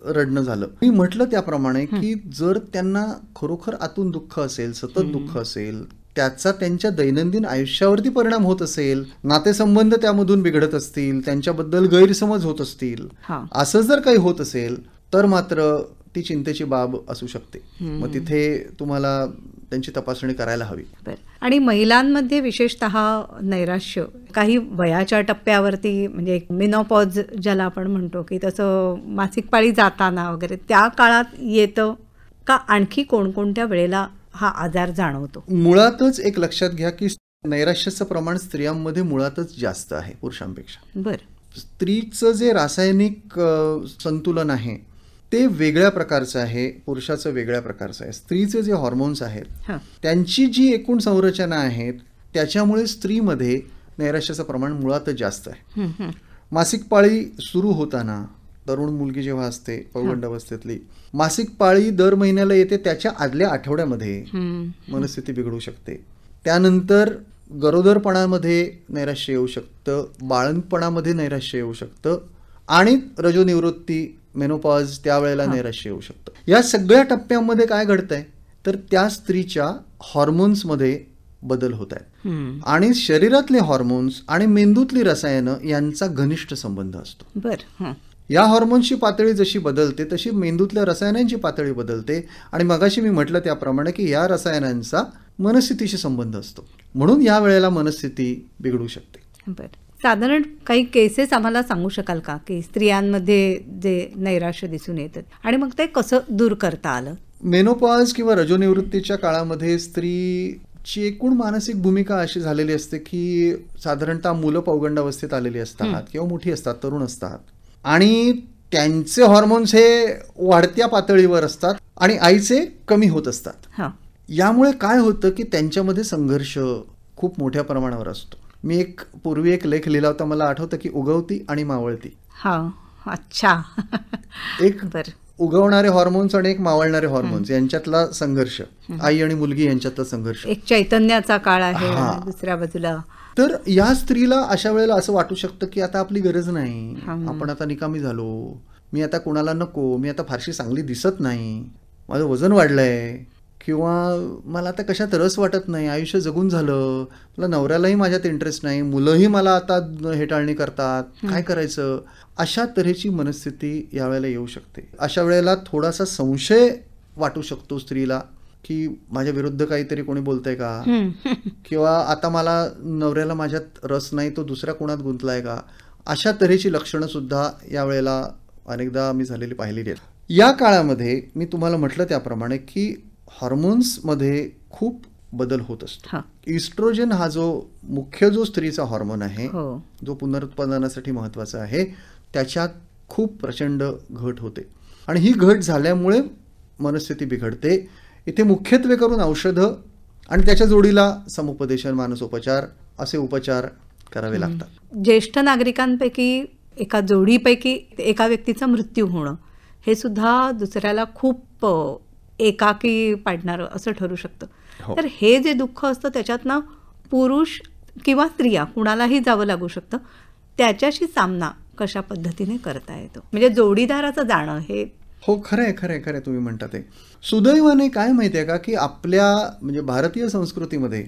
रडणं झालं. मी म्हटलं त्याप्रमाणे की जर त्यांना खरोखर आतून दुःख असेल, सतत दुःख असेल, त्याचा त्यांच्या दैनंदिन आयुष्यावरती परिणाम होत असेल, नातेसंबंध त्यामधून बिघडत असतील, त्यांच्याबद्दल गैरसमज होत असतील, असं जर काही होत असेल तर मात्र ती चिंतेची बाब असू शकते. मग तिथे तुम्हाला त्यांची तपासणी करायला हवी. आणि महिलांमध्ये विशेषतः नैराश्य काही वयाच्या टप्प्यावरती, म्हणजे मेनोपॉज ज्याला आपण म्हणतो, की तसं मासिक पाळी जाताना वगैरे त्या काळात येतं का आणखी कोणकोणत्या वेळेला हा आजार जाणवतो? मुळातच एक लक्षात घ्या की नैराश्याचं प्रमाण स्त्रियांमध्ये मुळातच जास्त आहे पुरुषांपेक्षा. बरं. स्त्रीचं जे रासायनिक संतुलन आहे ते वेगळ्या प्रकारचं आहे, पुरुषाचं वेगळ्या प्रकारचं आहे. स्त्रीचे जे हॉर्मोन्स आहेत त्यांची जी एकूण संरचना आहे त्याच्यामुळे स्त्रीमध्ये नैराश्याचं प्रमाण मुळातच जास्त आहे. मासिक पाळी सुरू होताना तरुण मुलगी जेव्हा असते पौगंडावस्थेतली, मासिक पाळी दर महिन्याला येते त्याच्या आदल्या आठवड्यामध्ये मनस्थिती बिघडू शकते. त्यानंतर गरोदरपणामध्ये नैराश्य येऊ शकतं, बाळंतपणामध्ये नैराश्य येऊ शकतं आणि रजोनिवृत्ती मेनोपॉज त्यावेळेला नैराश्य येऊ शकतं. या सगळ्या टप्प्यांमध्ये काय घडतंय तर त्या स्त्रीच्या हॉर्मोन्समध्ये बदल होत आहेत आणि शरीरातले हॉर्मोन्स आणि मेंदूतली रसायनं यांचा घनिष्ठ संबंध असतो. बरं. या हॉर्मोन्सची पातळी जशी बदलते तशी मेंदूतल्या रसायनांची पातळी बदलते आणि मगाशी मी म्हटलं त्याप्रमाणे की या रसायनांचा मनस्थितीशी संबंध असतो, म्हणून या वेळेला मनस्थिती बिघडू शकते. बरं. साधारण काही केसेस आम्हाला सांगू शकाल का की स्त्रियांमध्ये जे नैराश्य दिसून येतात आणि मग ते कसं दूर करता आलं? मेनोपॉज किंवा रजोनिवृत्तीच्या काळामध्ये स्त्रीची एकूण मानसिक भूमिका अशी झालेली असते की साधारणतः मुलं पौगंडावस्थेत आलेली असतात किंवा मोठी असतात, तरुण असतात आणि त्यांचे हॉर्मोन्स हे वाढत्या पातळीवर असतात आणि आईचे कमी होत असतात. यामुळे काय होतं की त्यांच्यामध्ये संघर्ष खूप मोठ्या प्रमाणावर असतो. मी पूर्वी एक लेख लिहिला होता, मला आठवतं की उगवती आणि मावळती. अच्छा. एक उगवणारे हॉर्मोन्स आणि एक मावळणारे हॉर्मोन्स यांच्यातला संघर्ष, आई आणि मुलगी यांच्यातला संघर्ष. एक चैतन्याचा काळ आहे दुसऱ्या बाजूला. तर या स्त्रीला अशा वेळेला असं वाटू शकतं की आता आपली गरज नाही, आपण आता निकामी झालो, मी आता कोणाला नको, मी आता फारशी चांगली दिसत नाही, माझं वजन वाढलंय किंवा मला आता कशात रस वाटत नाही, आयुष्य जगून झालं, मला नवऱ्यालाही माझ्यात इंटरेस्ट नाही, मुलंही मला आता हेटाळणी करतात, काय करायचं, अशा तऱ्हेची मनस्थिती यावेळेला येऊ शकते. अशा वेळेला थोडासा संशय वाटू शकतो स्त्रीला की माझ्या विरुद्ध काहीतरी कोणी बोलतंय का, किंवा आता मला नवऱ्याला माझ्यात रस नाही, तो दुसऱ्या कोणात गुंतलाय का, अशा तऱ्हेची लक्षणं सुद्धा यावेळेला अनेकदा मी झालेली पाहिलेली आहेत. या काळामध्ये मी तुम्हाला म्हटलं त्याप्रमाणे की हॉर्मोन्समध्ये खूप बदल होत असतो. इस्ट्रोजन हा जो मुख्य स्त्रीचा हॉर्मोन आहे, जो पुनरुत्पादनासाठी महत्वाचा आहे, त्याच्यात खूप प्रचंड घट होते आणि ही घट झाल्यामुळे मनस्थिती बिघडते. इथे मुख्यत्वे करून औषधं आणि त्याच्या जोडीला समुपदेशन, मानसोपचार असे उपचार करावे लागतात. ज्येष्ठ नागरिकांपैकी एका जोडीपैकी एका व्यक्तीचा मृत्यू होणं हे सुद्धा दुसऱ्याला खूप एकाकी पाडणारं असं ठरू शकतं. तर हे जे दुःख असतं त्याच्यातनं पुरुष किंवा स्त्रिया कुणालाही जावं लागू शकतं. त्याच्याशी सामना कशा पद्धतीने करता येतो, म्हणजे जोडीदाराचं जाणं हे. हो, खरंय खरंय खरंय तुम्ही म्हणता ते. सुदैवाने काय माहितीये का की आपल्या म्हणजे भारतीय संस्कृतीमध्ये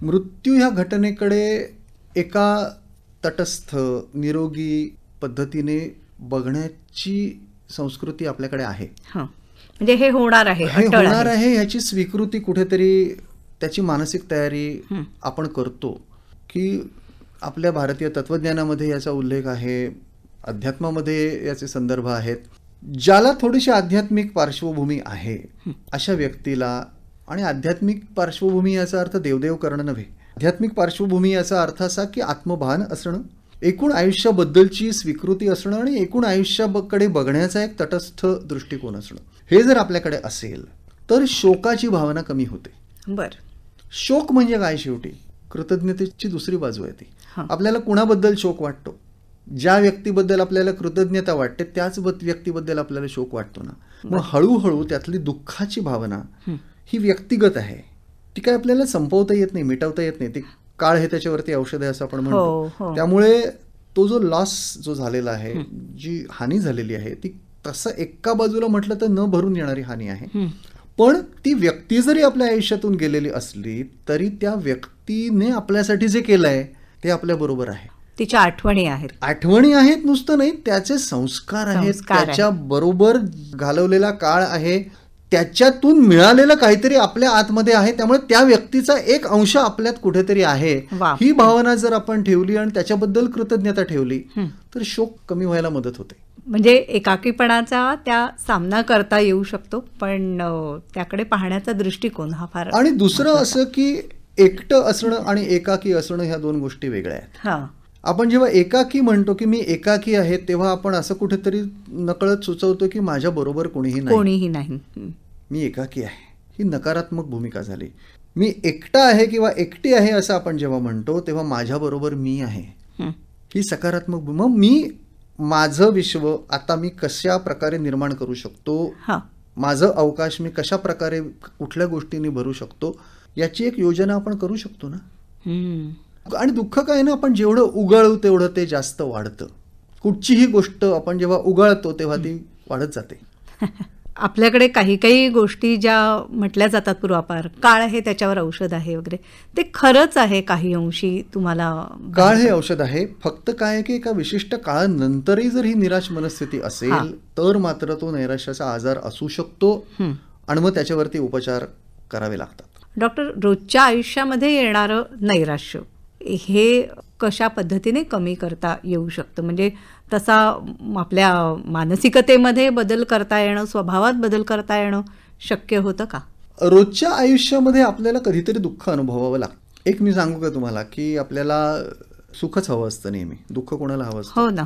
मृत्यू ह्या घटनेकडे एका तटस्थ निरोगी पद्धतीने बघण्याची संस्कृती आपल्याकडे आहे. म्हणजे हे होणार आहे, ह्याची स्वीकृती कुठेतरी, त्याची मानसिक तयारी आपण करतो की आपल्या भारतीय तत्वज्ञानामध्ये याचा उल्लेख आहे, अध्यात्मामध्ये याचे संदर्भ आहेत. ज्याला थोडीशी आध्यात्मिक पार्श्वभूमी आहे अशा व्यक्तीला आणि आध्यात्मिक पार्श्वभूमी याचा अर्थ देवदेव करणं नव्हे. आध्यात्मिक पार्श्वभूमी याचा अर्थ असा की आत्मभान असणं, एकूण आयुष्याबद्दलची स्वीकृती असणं आणि एकूण आयुष्याकडे बघण्याचा एक तटस्थ दृष्टिकोन असणं. हे जर आपल्याकडे असेल तर शोकाची भावना कमी होते. बरं. शोक म्हणजे काय? शेवटी कृतज्ञतेची दुसरी बाजू आहे ती. आपल्याला कुणाबद्दल शोक वाटतो? ज्या व्यक्तीबद्दल आपल्याला कृतज्ञता वाटते त्याच व्यक्तीबद्दल आपल्याला शोक वाटतो ना. मग हळूहळू त्यातली दुःखाची भावना ही व्यक्तिगत आहे. ती काय आपल्याला संपवता येत नाही, मिटवता येत नाही. ती काळ हे त्याच्यावरती औषध आहे असं आपण म्हणतो. त्यामुळे तो जो लॉस जो झालेला आहे, जी हानी झालेली आहे, ती तसं एका बाजूला म्हटलं तर न भरून येणारी हानी आहे. पण ती व्यक्ती जरी आपल्या आयुष्यातून गेलेली असली तरी त्या व्यक्तीने आपल्यासाठी जे केलंय ते आपल्या बरोबर आहे. तिच्या आठवणी आहेत. आठवणी आहेत नुसतं नाही, त्याचे संस्कार आहेत, त्याच्या बरोबर घालवलेला काळ आहे, त्याच्यातून मिळालेलं काहीतरी आपल्या आतमध्ये आहे. त्यामुळे त्या व्यक्तीचा एक अंश आपल्यात कुठेतरी आहे. ही भावना जर आपण ठेवली आणि त्याच्याबद्दल कृतज्ञता ठेवली तर शोक कमी व्हायला मदत होते. म्हणजे एकाकीपणाचा त्या सामना करता येऊ शकतो, पण त्याकडे पाहण्याचा दृष्टिकोन हा फार. आणि दुसरं असं की एकटं असणं आणि एकाकी असणं ह्या दोन गोष्टी वेगळ्या आहेत. आपण जेव्हा एकाकी म्हणतो की मी एकाकी आहे तेव्हा आपण असं कुठेतरी नकळत सुचवतो की माझ्या बरोबर कोणीही नाही, मी एकाकी आहे. ही नकारात्मक भूमिका झाली. मी एकटा आहे किंवा एकटी आहे असं आपण जेव्हा म्हणतो तेव्हा माझ्या बरोबर मी आहे, ही सकारात्मक भूमिका. मग मी माझं विश्व आता मी कशा प्रकारे निर्माण करू शकतो, माझं अवकाश मी कशा प्रकारे कुठल्या गोष्टींनी भरू शकतो याची एक योजना आपण करू शकतो ना. आणि दुःख काय ना, आपण जेवढं उगाळू तेवढं ते जास्त वाढतं. कुठचीही गोष्ट आपण जेव्हा उगाळतो तेव्हा ती वाढत जाते. आपल्याकडे काही काही गोष्टी ज्या म्हटल्या जातात पूर्वापार, काळ हे त्याच्यावर औषध आहे वगैरे, ते खरंच आहे काही अंशी तुम्हाला? काळ हे औषध आहे. फक्त काय आहे की एका विशिष्ट काळानंतरही जर ही निराश मनस्थिती असेल तर मात्र तो नैराश्याचा आजार असू शकतो आणि मग त्याच्यावरती उपचार करावे लागतात. डॉक्टर, रोजच्या आयुष्यामध्ये येणारं नैराश्य हे कशा पद्धतीने कमी करता येऊ शकतं? म्हणजे तसा आपल्या मानसिकतेमध्ये बदल करता येणं, स्वभावात बदल करता येणं शक्य होतं का? रोजच्या आयुष्यामध्ये आपल्याला कधीतरी दुःख अनुभवावं लागतं. एक मी सांगू का तुम्हाला की आपल्याला सुखच हवं असतं नेहमी, दुःख कोणाला हवं असतं? हो ना.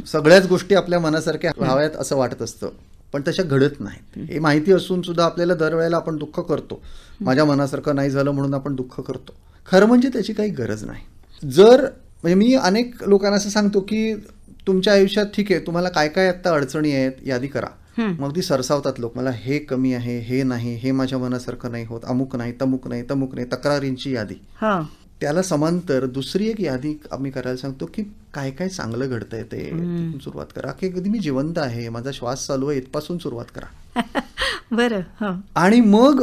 सगळ्याच गोष्टी आपल्या मनासारख्या हव्यात असं वाटत असतं, पण तशा घडत नाहीत. हे माहिती असून सुद्धा आपल्याला दरवेळेला आपण दुःख करतो. माझ्या मनासारखं नाही झालं म्हणून आपण दुःख करतो. खरं म्हणजे त्याची काही गरज नाही. जर म्हणजे मी अनेक लोकांना असं सांगतो की तुमच्या आयुष्यात ठीक आहे, तुम्हाला काय काय आता अडचणी आहेत यादी करा. मग ती सरसावतात लोक, मला हे कमी आहे, हे नाही, हे माझ्या मनासारखं नाही होत, अमुक नाही, तमुक नाही, तमुक नाही, तक्रारींची यादी. त्याला समांतर दुसरी एक यादी आम्ही करायला सांगतो की काय काय चांगलं घडतंय ते सुरुवात करा. की कधी मी जिवंत आहे, माझा श्वास चालू आहे, इथपासून सुरुवात करा. बरं. आणि मग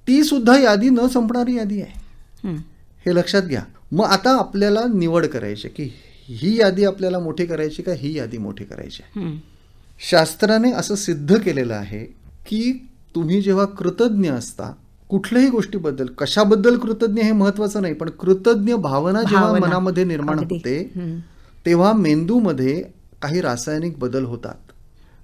ती सुद्धा यादी न संपणारी यादी आहे, हे लक्षात घ्या. मग आता आपल्याला निवड करायची की ही यादी आपल्याला मोठी करायची का ही यादी मोठी करायची. शास्त्राने असं सिद्ध केलेलं आहे की तुम्ही जेव्हा कृतज्ञ असता कुठल्याही गोष्टीबद्दल, कशाबद्दल कृतज्ञ हे महत्वाचं नाही, पण कृतज्ञ भावना जेव्हा मनामध्ये निर्माण होते तेव्हा मेंदूमध्ये काही रासायनिक बदल होतात.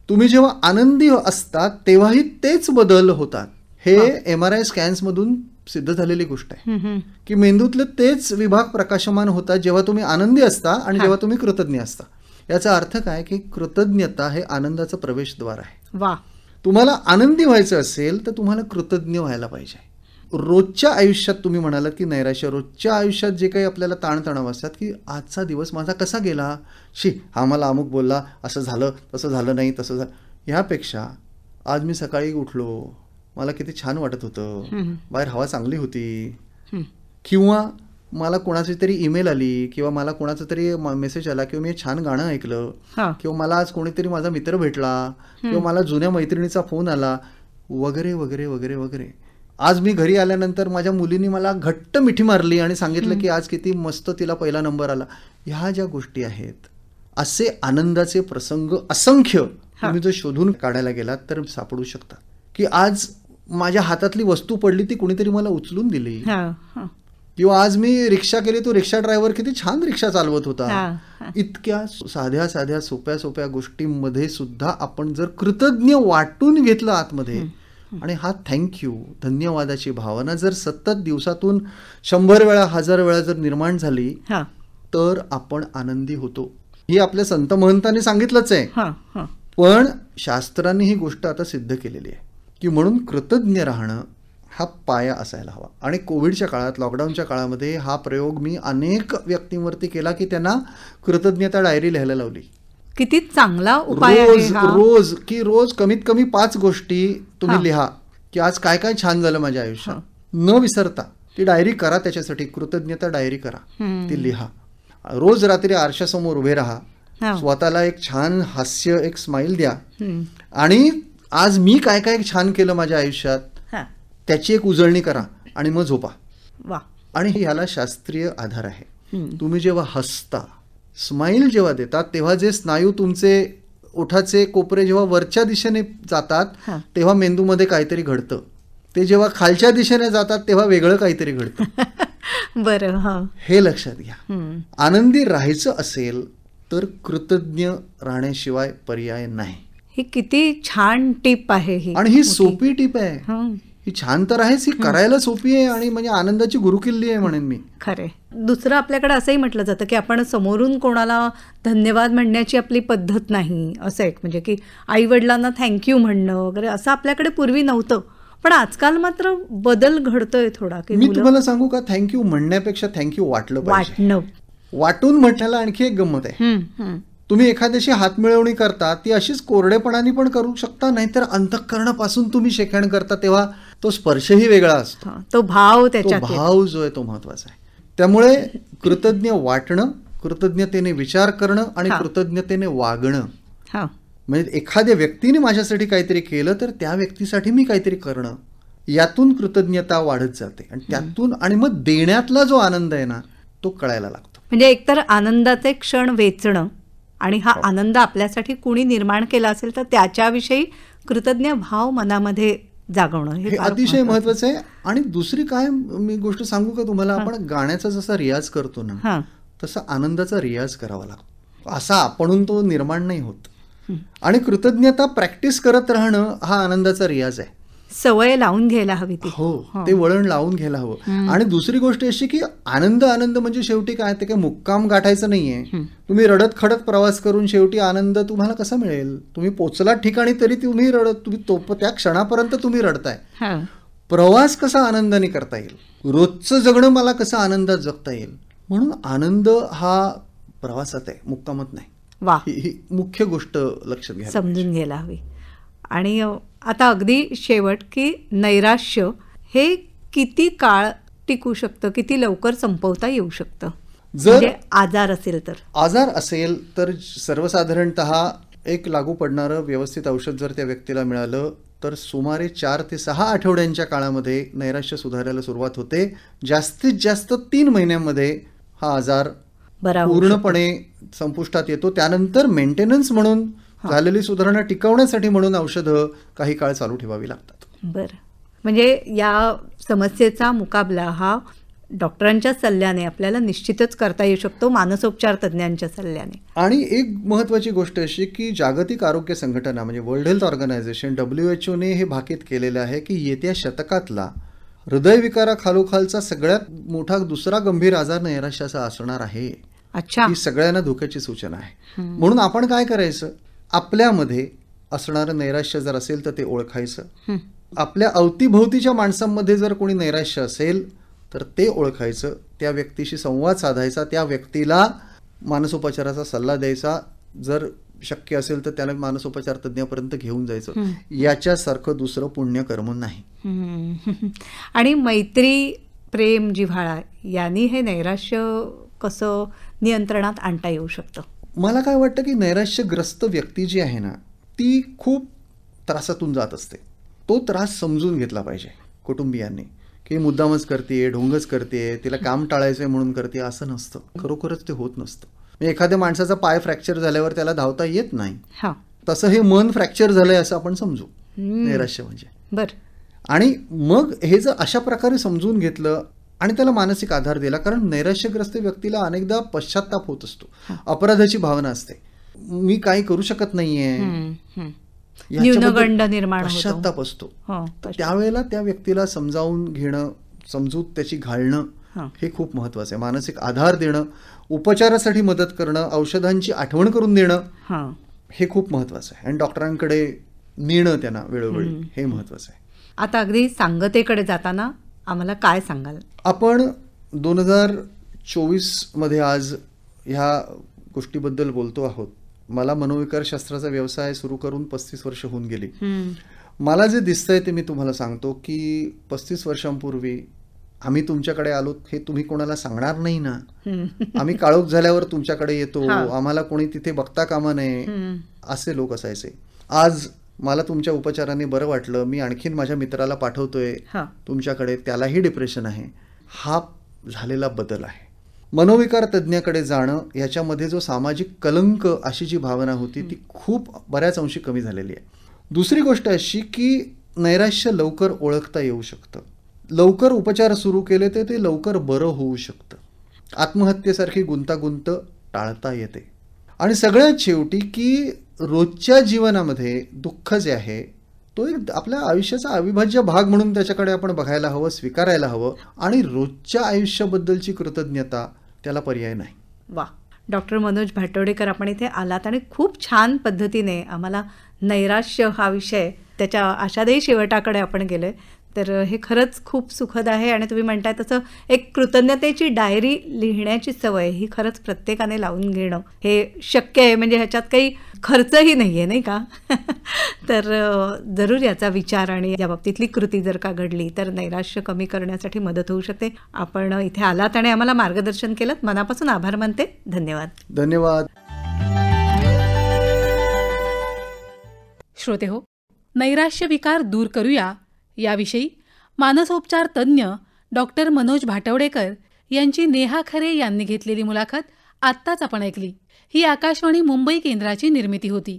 तुम्ही जेव्हा आनंदी असता तेव्हाही तेच बदल होतात. हे MRI स्कॅन्स मधून सिद्ध झालेली गोष्ट आहे की मेंदूतले तेच विभाग प्रकाशमान होतात जेव्हा तुम्ही आनंदी असता आणि जेव्हा तुम्ही कृतज्ञ असता. याचा अर्थ काय की कृतज्ञता हे आनंदाचं प्रवेशद्वार आहे. तुम्हाला आनंदी व्हायचं असेल तर तुम्हाला कृतज्ञ व्हायला पाहिजे. रोजच्या आयुष्यात तुम्ही म्हणालात की नैराश्य, रोजच्या आयुष्यात जे काही आपल्याला ताणतणाव असतात की आजचा दिवस माझा कसा गेला, हा मला अमुक बोलला, असं झालं, तसं झालं नाही, तसं झालं, ह्यापेक्षा आज मी सकाळी उठलो, मला किती छान वाटत होतं, बाहेर हवा चांगली होती, किंवा मला कोणाची तरी ईमेल आली किंवा मला कोणाचा तरी मेसेज आला किंवा मी छान गाणं ऐकलं किंवा मला आज कोणीतरी माझा मित्र भेटला किंवा मला जुन्या मैत्रिणीचा फोन आला वगैरे वगैरे वगैरे वगैरे. आज मी घरी आल्यानंतर माझ्या मुलीने मला घट्ट मिठी मारली आणि सांगितलं की आज किती मस्त तिला पहिला नंबर आला. ह्या ज्या गोष्टी आहेत, असे आनंदाचे प्रसंग असंख्य तुम्ही जर शोधून काढायला गेलात तर सापडू शकतात. की आज माझ्या हातातली वस्तू पडली, ती कुणीतरी मला उचलून दिली, किंवा आज मी रिक्षा केली, तो रिक्षा ड्रायव्हर किती छान रिक्षा चालवत होता. इतक्या साध्या साध्या सोप्या सोप्या गोष्टींमध्ये सुद्धा आपण जर कृतज्ञ वाटून घेतलं आतमध्ये आणि हा थँक्यू, धन्यवादाची भावना जर सतत दिवसातून 100 वेळा 1000 वेळा जर निर्माण झाली तर आपण आनंदी होतो. ही आपल्या संत महंतांनी सांगितलंच आहे, पण शास्त्रांनी ही गोष्ट आता सिद्ध केलेली आहे की म्हणून कृतज्ञ राहणं हा पाया असायला हवा. आणि कोविडच्या काळात, लॉकडाऊनच्या काळामध्ये हा प्रयोग मी अनेक व्यक्तींवरती केला की त्यांना कृतज्ञता डायरी लिहायला लावली. किती चांगला उपाय आहे हा. रोज कमीत कमी 5 गोष्टी तुम्ही लिहा की आज काय काय छान झालं माझ्या आयुष्यात, न विसरता ती डायरी करा. त्याच्यासाठी कृतज्ञता डायरी करा, ती लिहा. रोज रात्री आरशासमोर उभे राहा, स्वतःला एक छान हास्य, एक स्माइल द्या आणि आज मी काय काय छान केलं माझ्या आयुष्यात त्याची एक उजळणी करा आणि मग झोपा. आणि ह्याला शास्त्रीय आधार आहे. तुम्ही जेव्हा हसता, स्माइल जेव्हा देतात, तेव्हा जे स्नायू तुमचे ओठाचे कोपरे जेव्हा वरच्या दिशेने जातात तेव्हा मेंदूमध्ये काहीतरी घडतं. ते जेव्हा खालच्या दिशेने जातात तेव्हा वेगळं काहीतरी घडतं. बरं, हे लक्षात घ्या. आनंदी राहायचं असेल तर कृतज्ञ राहण्याशिवाय पर्याय नाही. ही किती छान टिप आहे ही, आणि ही सोपी टिप आहे. ही छान तर आहेच, ही करायला सोपी आहे आणि म्हणजे आनंदाची गुरुकिल्ली आहे म्हणेन मी. खरे. दुसरं आपल्याकडे असंही म्हटलं जातं की आपण समोरून कोणाला धन्यवाद म्हणण्याची आपली पद्धत नाही, असं एक म्हणजे की आई वडिलांना थँक्यू म्हणणं वगैरे असं आपल्याकडे पूर्वी नव्हतं. पण आजकाल मात्र बदल घडतोय थोडा. की मी तुम्हाला सांगू का, थँक्यू म्हणण्यापेक्षा थँक्यू वाटलं पाहिजे. वाटून म्हटल्याला आणखी एक गंमत आहे. तुम्ही एखाद्याशी हातमिळवणी करता, ती अशीच कोरडेपणाने पण करू शकता, नाहीतर अंतःकरणापासून तुम्ही शेखण करता तेव्हा तो स्पर्शही वेगळा असतो. तो भाव जो आहे तो महत्वाचा आहे. त्यामुळे कृतज्ञ वाटणं, कृतज्ञतेने विचार करणं आणि कृतज्ञतेने वागणं. म्हणजे एखाद्या व्यक्तीने माझ्यासाठी काहीतरी केलं तर त्या व्यक्तीसाठी मी काहीतरी करणं, यातून कृतज्ञता वाढत जाते. आणि त्यातून आणि मग देण्यातला जो आनंद आहे ना तो कळायला लागतो. म्हणजे एकतर आनंदाचे क्षण वेचणं आणि हा आनंद आपल्यासाठी कुणी निर्माण केला असेल तर त्याच्याविषयी कृतज्ञ भाव मनामध्ये जागवणं हे अतिशय महत्वाचं आहे. आणि दुसरी काय मी गोष्ट सांगू का तुम्हाला, आपण गाण्याचा जसा रियाज करतो ना तसा आनंदाचा रियाज करावा लागतो. असा आपणून तो निर्माण नाही होत. आणि कृतज्ञता प्रॅक्टिस करत राहणं हा आनंदाचा रियाज आहे. सवय लावून घ्यायला हवी ती. ते वळण लावून घ्यायला हवं. आणि दुसरी गोष्ट अशी की आनंद म्हणजे शेवटी काय, ते काय मुक्काम गाठायचं नाहीये. तुम्ही रडत खडत प्रवास करून शेवटी आनंद तुम्हाला कसा मिळेल? तुम्ही पोचलात ठिकाणी तरी तुम्ही त्या क्षणापर्यंत तुम्ही रडताय. प्रवास कसा आनंदाने करता येईल, रोजचं जगणं मला कसं आनंदात जगता येईल. म्हणून आनंद हा प्रवासात आहे, मुक्कामात नाही. ही मुख्य गोष्ट लक्षात घ्या, समजून घ्यायला हवी. आणि आता अगदी शेवट की नैराश्य हे किती काळ टिकू शकतं, किती लवकर संपवता येऊ शकतं? जर आजार असेल तर सर्वसाधारणतः एक लागू पडणारं व्यवस्थित औषध जर त्या व्यक्तीला मिळालं तर सुमारे 4 ते 6 आठवड्यांच्या काळामध्ये नैराश्य सुधारायला सुरुवात होते. जास्तीत जास्त 3 महिन्यांमध्ये हा आजार पूर्णपणे संपुष्टात येतो. त्यानंतर मेंटेनन्स म्हणून झालेली सुधारणा टिकवण्यासाठी म्हणून औषधं काही काळ चालू ठेवावी लागतात. बरं. म्हणजे या समस्येचा मुकाबला हा डॉक्टरांच्या सल्ल्याने आपल्याला निश्चितच करता येऊ शकतो, मानसोपचार तज्ज्ञांच्या सल्ल्याने. आणि एक महत्त्वाची गोष्ट अशी की जागतिक आरोग्य संघटना म्हणजे वर्ल्ड हेल्थ ऑर्गनायझेशन WHO हे भाकीत केलेलं आहे की येत्या शतकातला हृदयविकाराखालोखालचा सगळ्यात मोठा दुसरा गंभीर आजार नैराश्याचा असणार आहे. अच्छा. ही सगळ्यांना धोक्याची सूचना आहे. म्हणून आपण काय करायचं, आपल्यामध्ये असणारं नैराश्य जर असेल तर ते ओळखायचं. आपल्या अवतीभोवतीच्या माणसांमध्ये जर कोणी नैराश्य असेल तर ते ओळखायचं, त्या व्यक्तीशी संवाद साधायचा, त्या व्यक्तीला मानसोपचाराचा सल्ला द्यायचा, जर शक्य असेल तर त्याला मानसोपचार तज्ज्ञापर्यंत घेऊन जायचं. याच्यासारखं दुसरं पुण्यकर्म नाही. आणि मैत्री, प्रेम, जिव्हाळा यांनी हे नैराश्य कसं नियंत्रणात आणता येऊ शकतं? मला काय वाटतं की नैराश्यग्रस्त व्यक्ती जी आहे ना ती खूप त्रासातून जात असते. तो त्रास समजून घेतला पाहिजे कुटुंबियांनी की मुद्दामच करते, ढोंगच करते, तिला काम टाळायचंय म्हणून करते, असं नसतं. खरोखरच ते होत नसतं. एखाद्या माणसाचा पाय फ्रॅक्चर झाल्यावर त्याला धावता येत नाही, तसं हे मन फ्रॅक्चर झालंय असं आपण समजू नैराश्य म्हणजे. बरं. आणि मग हे जर अशा प्रकारे समजून घेतलं आणि त्याला मानसिक आधार दिला, कारण नैराश्यग्रस्त व्यक्तीला अनेकदा पश्चाताप होत असतो, अपराधाची भावना असते, मी काही करू शकत नाहीये. न्यूनगंड निर्माण होतो. पश्चाताप असतो. हो, तर त्यावेळेला त्या व्यक्तीला समजावून घेणं, समजूत त्याची घालणं हे खूप महत्वाचं आहे. मानसिक आधार देणं, उपचारासाठी मदत करणं, औषधांची आठवण करून देणं हे खूप महत्वाचं आहे. आणि डॉक्टरांकडे नेणं त्यांना वेळोवेळी हे महत्वाचं आहे. आता अगदी सांगतेकडे जाताना आम्हाला काय सांगाल? आपण 2024 मध्ये आज ह्या गोष्टीबद्दल बोलतो आहोत. मला मनोविकार शास्त्राचा व्यवसाय सुरू करून 35 वर्ष होऊन गेली. मला जे दिसतंय ते मी तुम्हाला सांगतो की 35 वर्षांपूर्वी आम्ही तुमच्याकडे आलो हे तुम्ही कोणाला सांगणार नाही ना. आम्ही काळोख झाल्यावर तुमच्याकडे येतो, आम्हाला कोणी तिथे बघता कामा नये, असे लोक असायचे. आज मला तुमच्या उपचाराने बरं वाटलं, मी आणखीन माझ्या मित्राला पाठवतोय तुमच्याकडे, त्यालाही डिप्रेशन आहे. हा झालेला बदल आहे. मनोविकार तज्ज्ञाकडे जाणं याच्यामध्ये जो सामाजिक कलंक अशी जी भावना होती ती खूप बऱ्याच अंशी कमी झालेली आहे. दुसरी गोष्ट अशी की नैराश्य लवकर ओळखता येऊ शकतं. लवकर उपचार सुरू केले तर ते लवकर बरं होऊ शकतं. आत्महत्येसारखी गुंतागुंत टाळता येते. आणि सगळ्यात शेवटी की रोजच्या जीवनामध्ये दुःख जे आहे तो एक आपल्या आयुष्याचा अविभाज्य भाग म्हणून त्याच्याकडे आपण बघायला हवं, स्वीकारायला हवं. आणि रोजच्या आयुष्याबद्दलची कृतज्ञता त्याला पर्याय नाही. वा, डॉक्टर मनोज भाटवडेकर, आपण इथे आलात आणि खूप छान पद्धतीने आम्हाला नैराश्य हा विषय त्याच्या आशादायी शेवटाकडे आपण गेलोय. तर हे खरंच खूप सुखद आहे. आणि तुम्ही म्हणताय तसं एक कृतज्ञतेची डायरी लिहिण्याची सवय ही खरंच प्रत्येकाने लावून घेणं हे शक्य आहे. म्हणजे ह्याच्यात काही खर्चही नाही आहे, नाही का? तर जरूर याचा विचार आणि या बाबतीतली कृती जर का घडली तर नैराश्य कमी करण्यासाठी मदत होऊ शकते. आपण इथे आलात आणि आम्हाला मार्गदर्शन केलं, मनापासून आभार मानते. धन्यवाद. धन्यवाद. श्रोते हो, नैराश्य विकार दूर करूया याविषयी मानसोपचार तज्ज्ञ डॉक्टर मनोज भाटवडेकर यांची नेहा खरे यांनी घेतलेली मुलाखत आत्ताच आपण ऐकली. ही आकाशवाणी मुंबई केंद्राची निर्मिती होती.